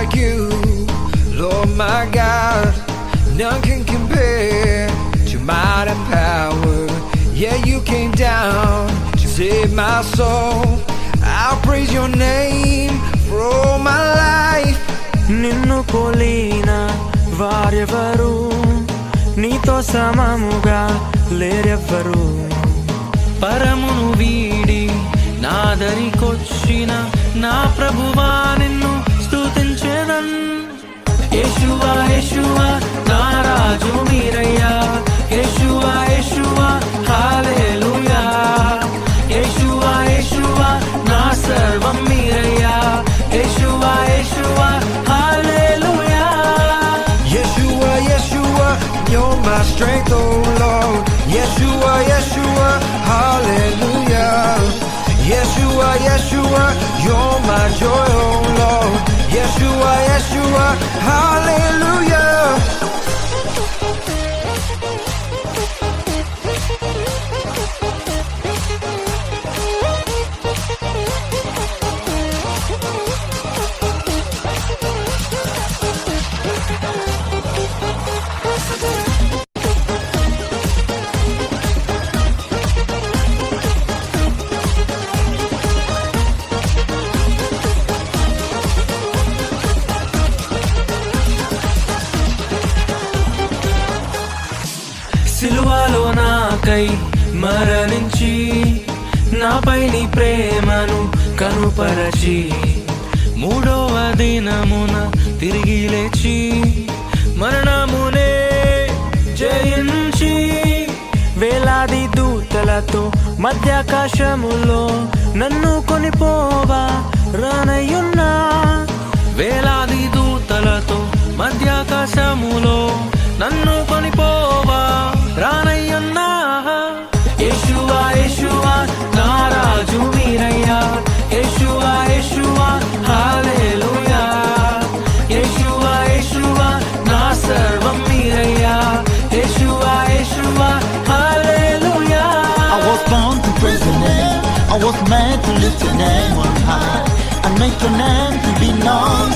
like you, Lord my God. None can compare to might and power. Yeah, you came down to save my soul. I'll praise your name for all my life. నిన్ను పోలిన వారెవరు, నీతో సమముగా లేరెవ్వరు. పరమును వీడి నాదరికొచ్చిన నా ప్రభువా నిన్ను స్తుతించెదన్. యేషువా యేషువా నా రాజు మీరయ్యా, యేషువా యేషువా హల్లెలూయా. యేషువా యేషువా నా సర్వం మీరయ్యా, యేషువా యేషువా హల్లెలూయా. Yeshua, Yeshua, you're my strength, oh Lord. Yeshua, Yeshua, hallelujah. Yeshua, Yeshua, you're my joy, oh Lord. Yeshua, Yeshua, hallelujah. సిలువలో నాకై మరణించి నాపై నీ ప్రేమను కనుపరచి, మూడవ దినమున తిరిగి లేచి మరణమునే జయించి, వేలాది దూతలతో మధ్యాకాశములో నన్ను కొనిపోవా రానయ్యున్నా. వేలాది దూతలతో మధ్యాకాశములో నన్ను కొనిపోవా రానయ్యున్నా. యేషువా యేషువా నా రాజు మీరయ్యా, యేషువా యేషువా హల్లెలూయా. యేషువా యేషువా నా సర్వం మీరయ్యా, యేషువా యేషువా హల్లెలూయా. I was born to praise your name. I was meant to lift your name on high and make your name to be known.